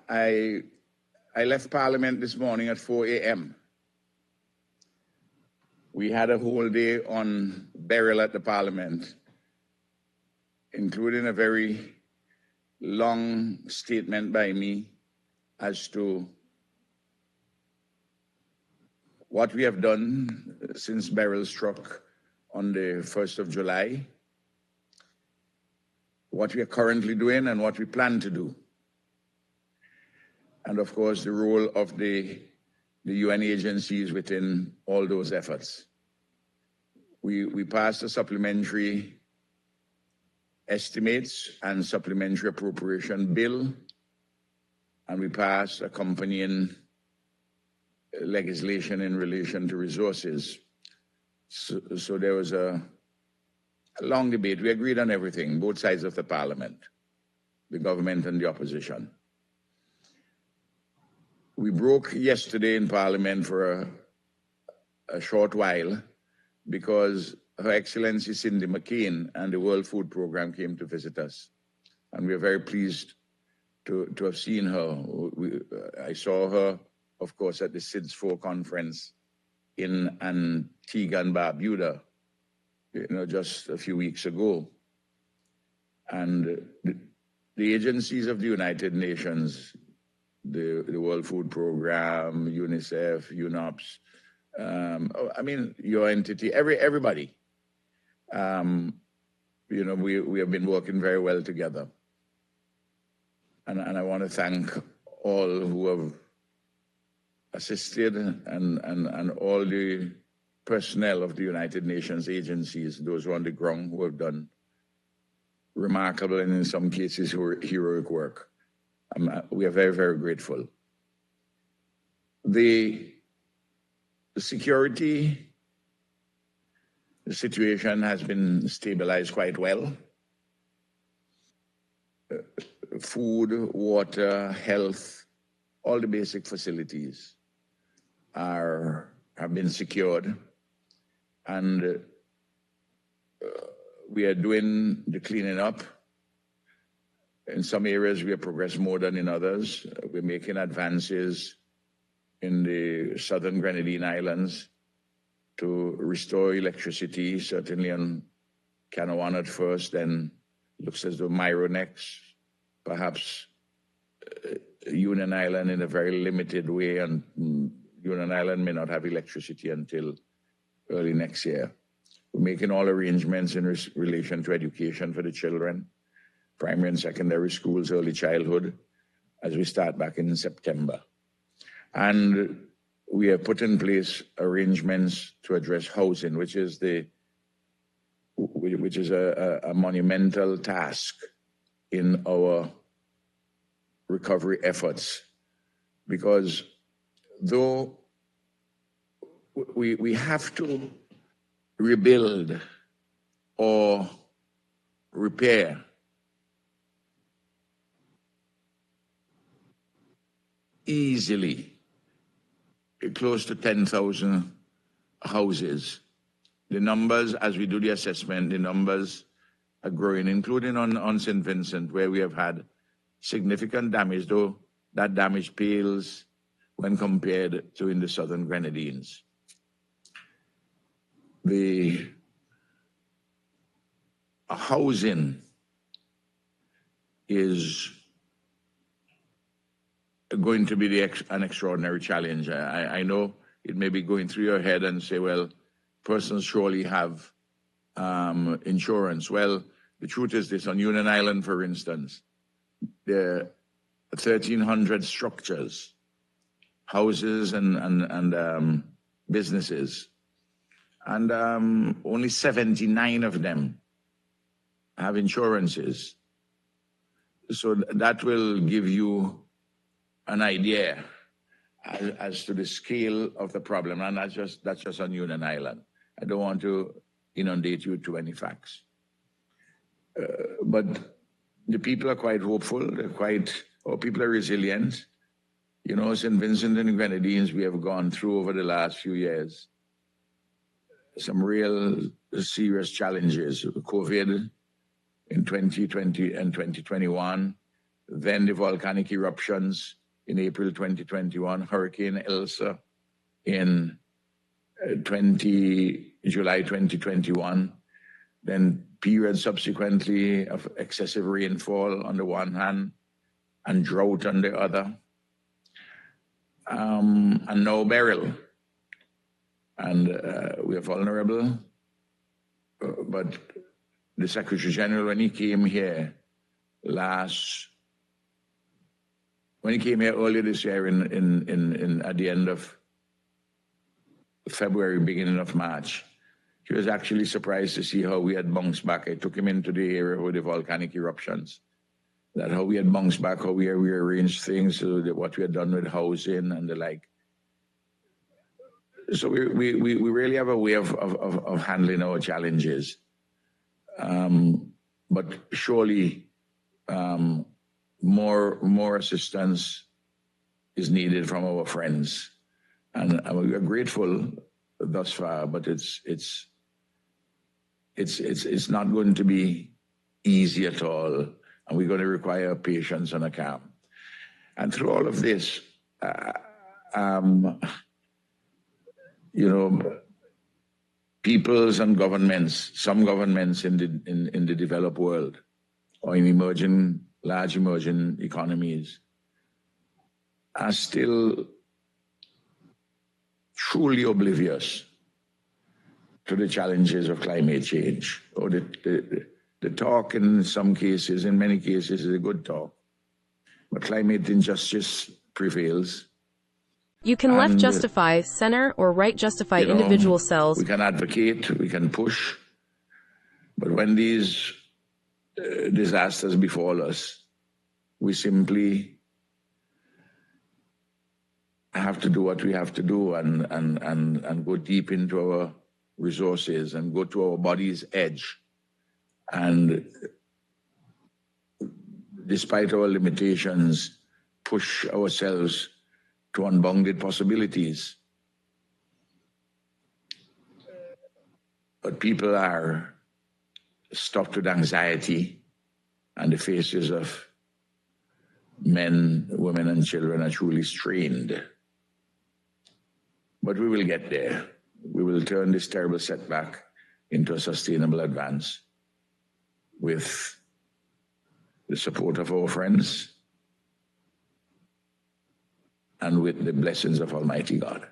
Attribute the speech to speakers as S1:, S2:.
S1: I left Parliament this morning at 4 a.m. We had a whole day on Beryl at the Parliament, including a very long statement by me as to what we have done since Beryl struck on the 1st of July, what we are currently doing and what we plan to do. And of course, the role of the UN agencies within all those efforts. We passed a supplementary estimates and supplementary appropriation bill, and we passed accompanying legislation in relation to resources. So there was a long debate. We agreed on everything, both sides of the Parliament, the government and the opposition. We broke yesterday in Parliament for a short while because Her Excellency Cindy McCain and the World Food Programme came to visit us. And we are very pleased to have seen her. I saw her, of course, at the SIDS-4 conference in Antigua and Barbuda, just a few weeks ago. And the agencies of the United Nations, the World Food Programme, UNICEF, UNOPS, your entity, everybody. We have been working very well together. And I want to thank all who have assisted and all the personnel of the United Nations agencies, those who are on the ground who have done remarkable and in some cases heroic work. We are very, very grateful. The security situation has been stabilized quite well. Food, water, health, all the basic facilities have been secured, and we are doing the cleaning up. In some areas, we have progressed more than in others. We're making advances in the southern Grenadine Islands to restore electricity, certainly on Canawan at first, then looks as though Myro next, perhaps Union Island in a very limited way, and Union Island may not have electricity until early next year. We're making all arrangements in relation to education for the children, primary and secondary schools, early childhood, as we start back in September. And we have put in place arrangements to address housing, which is a monumental task in our recovery efforts, because though we have to rebuild or repair easily close to 10,000 houses. The numbers, as we do the assessment, the numbers are growing, including on Saint Vincent, where we have had significant damage, though that damage pales when compared to in the southern Grenadines. The housing is going to be an extraordinary challenge. I know it may be going through your head and say, well, persons surely have insurance. Well, the truth is this: on Union Island, for instance, there are 1,300 structures, houses and businesses, and only 79 of them have insurances. So that will give you an idea as to the scale of the problem, and that's just on Union Island. I don't want to inundate you with too many facts, but the people are quite hopeful. People are resilient. Saint Vincent and the Grenadines, we have gone through over the last few years some real serious challenges. COVID in 2020 and 2021, then the volcanic eruptions in April 2021, Hurricane Elsa in July 2021, then periods subsequently of excessive rainfall on the one hand and drought on the other, and now Beryl. And we are vulnerable, but the Secretary General, when he came here earlier this year at the end of February, beginning of March, he was actually surprised to see how we had bounced back. I took him into the area with the volcanic eruptions, that how we had bounced back, how we rearranged things, so that what we had done with housing and the like. So we really have a way of handling our challenges. But surely more assistance is needed from our friends. And we are grateful thus far, but it's not going to be easy at all. And we're going to require patience and a calm. And through all of this, peoples and governments, some governments in the developed world or in large emerging economies are still truly oblivious to the challenges of climate change. Or the talk in some cases, in many cases, is a good talk, but climate injustice prevails.
S2: You can left justify, center, or right justify individual cells.
S1: We can advocate, we can push, but when these disasters befall us, we simply have to do what we have to do and go deep into our resources and go to our body's edge. And despite our limitations, push ourselves to unbounded possibilities. But people are stuffed with anxiety, and the faces of men, women, and children are truly strained. But we will get there. We will turn this terrible setback into a sustainable advance with the support of our friends and with the blessings of Almighty God.